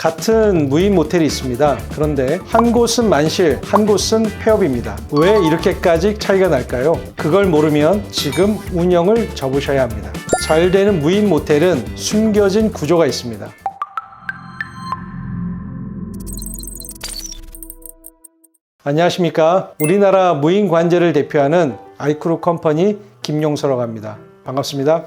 같은 무인 모텔이 있습니다. 그런데 한 곳은 만실, 한 곳은 폐업입니다. 왜 이렇게까지 차이가 날까요? 그걸 모르면 지금 운영을 접으셔야 합니다. 잘 되는 무인 모텔은 숨겨진 구조가 있습니다. 안녕하십니까? 우리나라 무인 관제를 대표하는 아이크루 컴퍼니 김용서라고 합니다. 반갑습니다.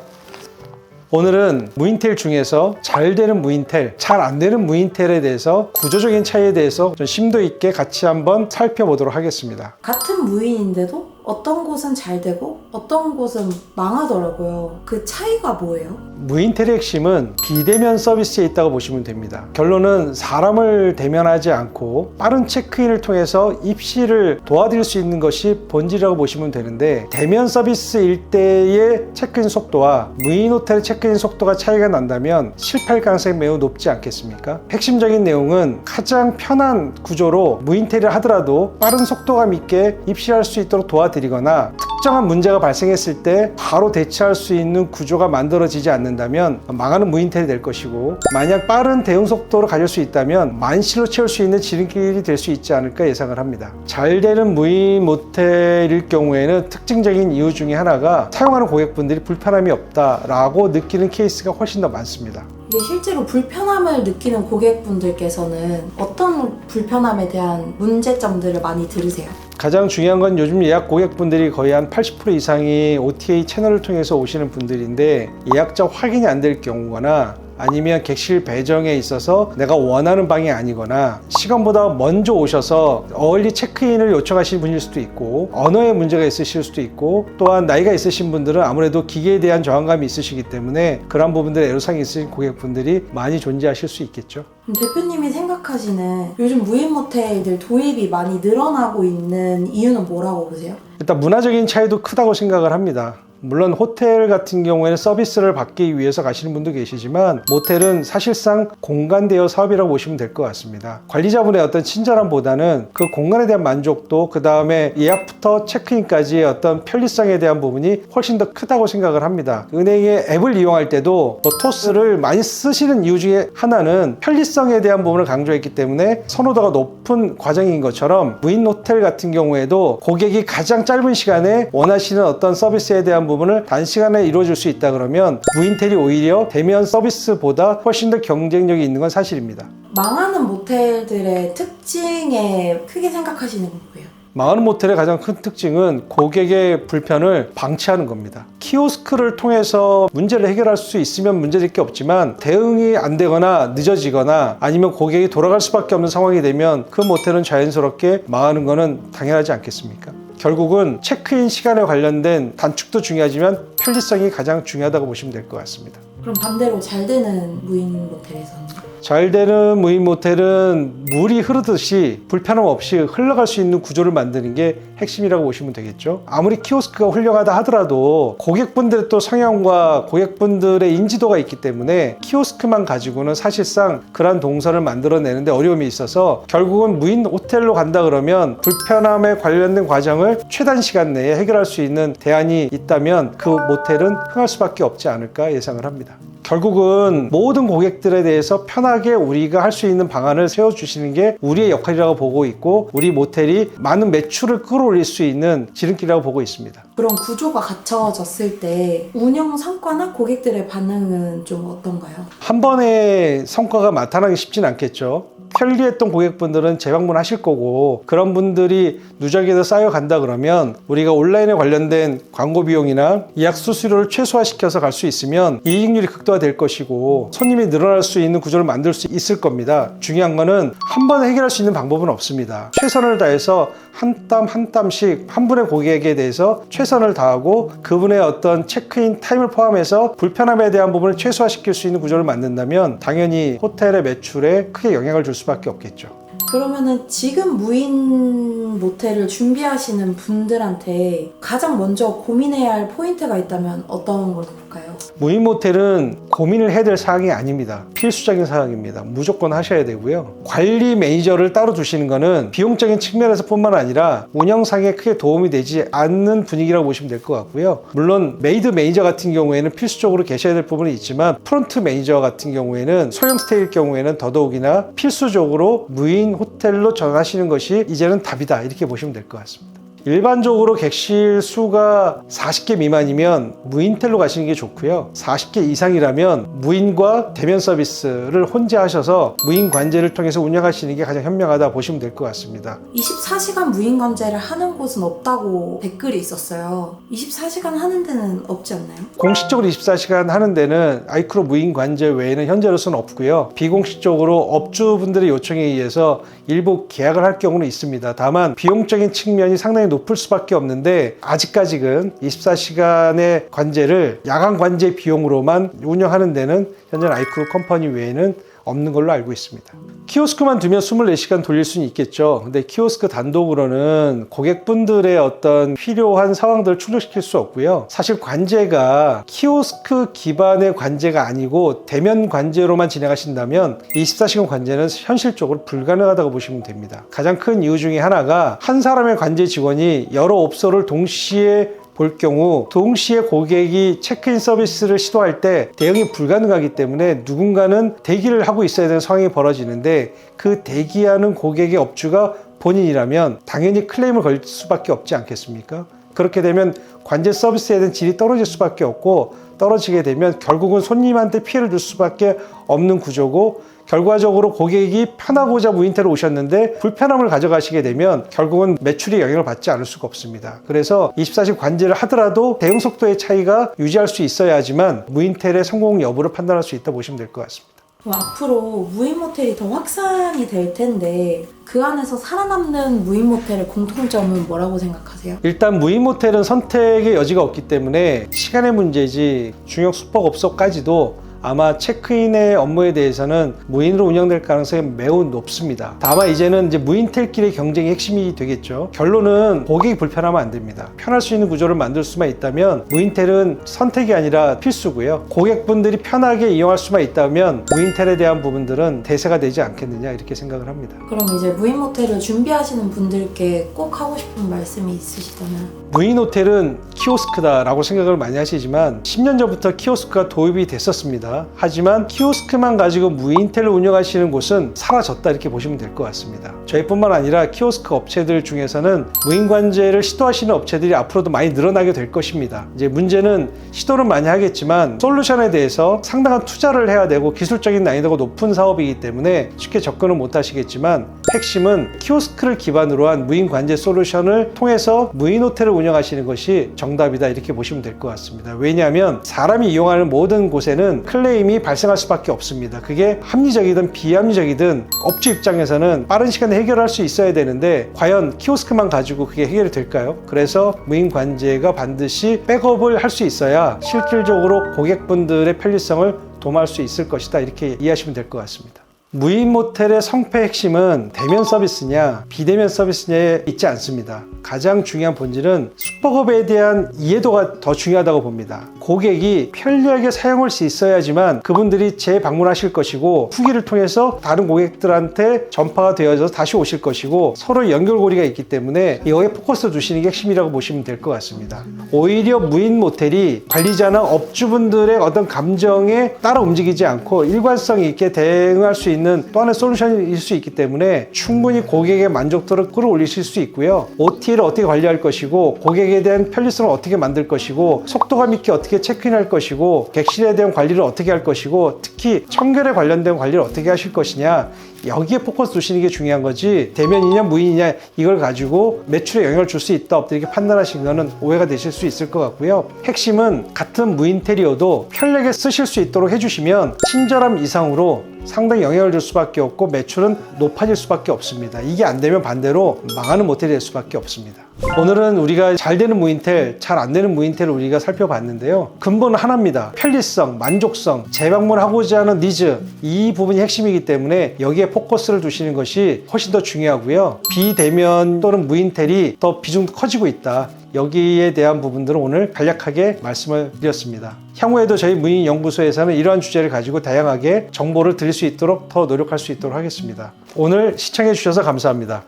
오늘은 무인텔 중에서 잘 되는 무인텔, 잘 안 되는 무인텔에 대해서 구조적인 차이에 대해서 좀 심도 있게 같이 한번 살펴보도록 하겠습니다. 같은 무인인데도 어떤 곳은 잘 되고 어떤 곳은 망하더라고요. 그 차이가 뭐예요? 무인텔의 핵심은 비대면 서비스에 있다고 보시면 됩니다. 결론은 사람을 대면하지 않고 빠른 체크인을 통해서 입실을 도와드릴 수 있는 것이 본질이라고 보시면 되는데, 대면 서비스일 때의 체크인 속도와 무인 호텔의 체크인 속도가 차이가 난다면 실패할 가능성이 매우 높지 않겠습니까? 핵심적인 내용은 가장 편한 구조로 무인텔을 하더라도 빠른 속도감 있게 입실할 수 있도록 도와드리거나, 특정한 문제가 발생했을 때 바로 대처할 수 있는 구조가 만들어지지 않는다면 망하는 무인텔이 될 것이고, 만약 빠른 대응 속도를 가질 수 있다면 만실로 채울 수 있는 지름길이 될 수 있지 않을까 예상을 합니다. 잘 되는 무인 모텔일 경우에는 특징적인 이유 중에 하나가 사용하는 고객분들이 불편함이 없다라고 느끼는 케이스가 훨씬 더 많습니다. 이게 실제로 불편함을 느끼는 고객분들께서는 어떤 불편함에 대한 문제점들을 많이 들으세요? 가장 중요한 건 요즘 예약 고객분들이 거의 한 80% 이상이 OTA 채널을 통해서 오시는 분들인데, 예약자 확인이 안 될 경우거나 아니면 객실 배정에 있어서 내가 원하는 방이 아니거나 시간보다 먼저 오셔서 얼리 체크인을 요청하시는 분일 수도 있고, 언어에 문제가 있으실 수도 있고, 또한 나이가 있으신 분들은 아무래도 기계에 대한 저항감이 있으시기 때문에 그런 부분들에 애로사항이 있으신 고객분들이 많이 존재하실 수 있겠죠. 대표님이 생각하시는 요즘 무인 모텔들 도입이 많이 늘어나고 있는 이유는 뭐라고 보세요? 일단 문화적인 차이도 크다고 생각을 합니다. 물론 호텔 같은 경우에는 서비스를 받기 위해서 가시는 분도 계시지만, 모텔은 사실상 공간 대여 사업이라고 보시면 될 것 같습니다. 관리자분의 어떤 친절함보다는 그 공간에 대한 만족도, 그 다음에 예약부터 체크인까지의 어떤 편리성에 대한 부분이 훨씬 더 크다고 생각을 합니다. 은행의 앱을 이용할 때도 토스를 많이 쓰시는 이유 중에 하나는 편리성에 대한 부분을 강조했기 때문에 선호도가 높은 과정인 것처럼, 무인 호텔 같은 경우에도 고객이 가장 짧은 시간에 원하시는 어떤 서비스에 대한 부분을 단시간에 이루어질 수 있다 그러면 무인텔이 오히려 대면 서비스보다 훨씬 더 경쟁력이 있는 건 사실입니다. 망하는 모텔들의 특징에 크게 생각하시는 건 뭐예요? 망하는 모텔의 가장 큰 특징은 고객의 불편을 방치하는 겁니다. 키오스크를 통해서 문제를 해결할 수 있으면 문제될 게 없지만, 대응이 안 되거나 늦어지거나 아니면 고객이 돌아갈 수밖에 없는 상황이 되면 그 모텔은 자연스럽게 망하는 거는 당연하지 않겠습니까? 결국은 체크인 시간에 관련된 단축도 중요하지만 편리성이 가장 중요하다고 보시면 될 것 같습니다. 그럼 반대로 잘 되는 무인 모텔에서는? 잘 되는 무인 모텔은 물이 흐르듯이 불편함 없이 흘러갈 수 있는 구조를 만드는 게 핵심이라고 보시면 되겠죠. 아무리 키오스크가 훌륭하다 하더라도 고객분들의 또 성향과 고객분들의 인지도가 있기 때문에 키오스크만 가지고는 사실상 그러한 동선을 만들어내는데 어려움이 있어서, 결국은 무인 호텔로 간다 그러면 불편함에 관련된 과정을 최단 시간 내에 해결할 수 있는 대안이 있다면 그 모텔은 흥할 수밖에 없지 않을까 예상을 합니다. 결국은 모든 고객들에 대해서 편하게 우리가 할 수 있는 방안을 세워주시는 게 우리의 역할이라고 보고 있고, 우리 모텔이 많은 매출을 끌어올릴 수 있는 지름길이라고 보고 있습니다. 그런 구조가 갖춰졌을 때 운영 성과나 고객들의 반응은 좀 어떤가요? 한 번에 성과가 나타나기 쉽진 않겠죠. 편리했던 고객분들은 재방문하실 거고, 그런 분들이 누적이 더 쌓여간다 그러면 우리가 온라인에 관련된 광고 비용이나 예약 수수료를 최소화시켜서 갈 수 있으면 이익률이 극대화될 것이고, 손님이 늘어날 수 있는 구조를 만들 수 있을 겁니다. 중요한 거는 한 번에 해결할 수 있는 방법은 없습니다. 최선을 다해서 한 땀 한 땀씩 한 분의 고객에 대해서 최선을 다하고, 그분의 어떤 체크인 타임을 포함해서 불편함에 대한 부분을 최소화시킬 수 있는 구조를 만든다면 당연히 호텔의 매출에 크게 영향을 줄 수밖에 없겠죠. 그러면은 지금 무인 모텔을 준비하시는 분들한테 가장 먼저 고민해야 할 포인트가 있다면 어떤 걸 볼까요? 무인 모텔은 고민을 해야 될 사항이 아닙니다. 필수적인 사항입니다. 무조건 하셔야 되고요. 관리 매니저를 따로 두시는 거는 비용적인 측면에서 뿐만 아니라 운영상에 크게 도움이 되지 않는 분위기라고 보시면 될 것 같고요. 물론 메이드 매니저 같은 경우에는 필수적으로 계셔야 될 부분이 있지만 프론트 매니저 같은 경우에는 소형 스테이일 경우에는 더더욱이나 필수적으로 무인 호텔로 전하시는 것이 이제는 답이다, 이렇게 보시면 될 것 같습니다. 일반적으로 객실 수가 40개 미만이면 무인텔로 가시는 게 좋고요. 40개 이상이라면 무인과 대면 서비스를 혼재하셔서 무인 관제를 통해서 운영하시는 게 가장 현명하다 보시면 될 것 같습니다. 24시간 무인 관제를 하는 곳은 없다고 댓글이 있었어요. 24시간 하는 데는 없지 않나요? 공식적으로 24시간 하는 데는 아이크로 무인 관제 외에는 현재로서는 없고요. 비공식적으로 업주분들의 요청에 의해서 일부 계약을 할 경우는 있습니다. 다만 비용적인 측면이 상당히 높을 수밖에 없는데 아직까지는 24시간의 관제를 야간 관제 비용으로만 운영하는 데는 현재 아이크로 컴퍼니 외에는 없는 걸로 알고 있습니다. 키오스크만 두면 24시간 돌릴 수는 있겠죠. 근데 키오스크 단독으로는 고객분들의 어떤 필요한 상황들을 충족시킬 수 없고요. 사실 관제가 키오스크 기반의 관제가 아니고 대면 관제로만 진행하신다면 24시간 관제는 현실적으로 불가능하다고 보시면 됩니다. 가장 큰 이유 중에 하나가 한 사람의 관제 직원이 여러 업소를 동시에 볼 경우 동시에 고객이 체크인 서비스를 시도할 때 대응이 불가능하기 때문에 누군가는 대기를 하고 있어야 되는 상황이 벌어지는데 그 대기하는 고객의 업주가 본인이라면 당연히 클레임을 걸 수밖에 없지 않겠습니까? 그렇게 되면 관제 서비스에 대한 질이 떨어질 수밖에 없고 떨어지게 되면 결국은 손님한테 피해를 줄 수밖에 없는 구조고 결과적으로 고객이 편하고자 무인텔로 오셨는데 불편함을 가져가시게 되면 결국은 매출이 영향을 받지 않을 수가 없습니다. 그래서 24시간 관제를 하더라도 대응 속도의 차이가 유지할 수 있어야지만 무인텔의 성공 여부를 판단할 수 있다 보시면 될 것 같습니다. 앞으로 무인 모텔이 더 확산이 될 텐데 그 안에서 살아남는 무인 모텔의 공통점은 뭐라고 생각하세요? 일단 무인 모텔은 선택의 여지가 없기 때문에 시간의 문제지 중형 숙박업소까지도 아마 체크인의 업무에 대해서는 무인으로 운영될 가능성이 매우 높습니다. 다만 이제는 이제 무인텔끼리 경쟁이 핵심이 되겠죠. 결론은 고객이 불편하면 안 됩니다. 편할 수 있는 구조를 만들 수만 있다면 무인텔은 선택이 아니라 필수고요. 고객분들이 편하게 이용할 수만 있다면 무인텔에 대한 부분들은 대세가 되지 않겠느냐, 이렇게 생각을 합니다. 그럼 이제 무인 모텔을 준비하시는 분들께 꼭 하고 싶은 말씀이 있으시다면? 무인 호텔은 키오스크다라고 생각을 많이 하시지만 10년 전부터 키오스크가 도입이 됐었습니다. 하지만 키오스크만 가지고 무인텔을 운영하시는 곳은 사라졌다, 이렇게 보시면 될 것 같습니다. 저희뿐만 아니라 키오스크 업체들 중에서는 무인 관제를 시도하시는 업체들이 앞으로도 많이 늘어나게 될 것입니다. 이제 문제는 시도는 많이 하겠지만 솔루션에 대해서 상당한 투자를 해야 되고 기술적인 난이도가 높은 사업이기 때문에 쉽게 접근을 못 하시겠지만 핵심은 키오스크를 기반으로 한 무인 관제 솔루션을 통해서 무인 호텔을 운영하시는 것이 정답이다, 이렇게 보시면 될 것 같습니다. 왜냐하면 사람이 이용하는 모든 곳에는 클레임이 발생할 수밖에 없습니다. 그게 합리적이든 비합리적이든 업주 입장에서는 빠른 시간에 해결할 수 있어야 되는데 과연 키오스크만 가지고 그게 해결이 될까요? 그래서 무인 관제가 반드시 백업을 할 수 있어야 실질적으로 고객분들의 편리성을 도모할 수 있을 것이다, 이렇게 이해하시면 될 것 같습니다. 무인 모텔의 성패 핵심은 대면 서비스냐 비대면 서비스냐에 있지 않습니다. 가장 중요한 본질은 숙박업에 대한 이해도가 더 중요하다고 봅니다. 고객이 편리하게 사용할 수 있어야지만 그분들이 재방문하실 것이고 후기를 통해서 다른 고객들한테 전파가 되어져서 다시 오실 것이고 서로 연결고리가 있기 때문에 이거에 포커스 두시는 게 핵심이라고 보시면 될 것 같습니다. 오히려 무인 모텔이 관리자나 업주분들의 어떤 감정에 따라 움직이지 않고 일관성 있게 대응할 수 있는 또 하나의 솔루션일 수 있기 때문에 충분히 고객의 만족도를 끌어올리실 수 있고요. OT를 어떻게 관리할 것이고 고객에 대한 편리성을 어떻게 만들 것이고 속도감 있게 어떻게 체크인할 것이고 객실에 대한 관리를 어떻게 할 것이고 특히 청결에 관련된 관리를 어떻게 하실 것이냐, 여기에 포커스 두시는 게 중요한 거지 대면이냐 무인이냐 이걸 가지고 매출에 영향을 줄 수 있다 없다 이렇게 판단하시는 거는 오해가 되실 수 있을 것 같고요. 핵심은 같은 무인테리어도 편리하게 쓰실 수 있도록 해주시면 친절함 이상으로 상당히 영향을 줄 수밖에 없고 매출은 높아질 수밖에 없습니다. 이게 안 되면 반대로 망하는 모텔이 될 수밖에 없습니다. 오늘은 우리가 잘 되는 무인텔, 잘 안 되는 무인텔을 우리가 살펴봤는데요. 근본은 하나입니다. 편리성, 만족성, 재방문하고자 하는 니즈, 이 부분이 핵심이기 때문에 여기에 포커스를 두시는 것이 훨씬 더 중요하고요. 비대면 또는 무인텔이 더 비중도 커지고 있다. 여기에 대한 부분들은 오늘 간략하게 말씀을 드렸습니다. 향후에도 저희 무인연구소에서는 이러한 주제를 가지고 다양하게 정보를 드릴 수 있도록 더 노력할 수 있도록 하겠습니다. 오늘 시청해 주셔서 감사합니다.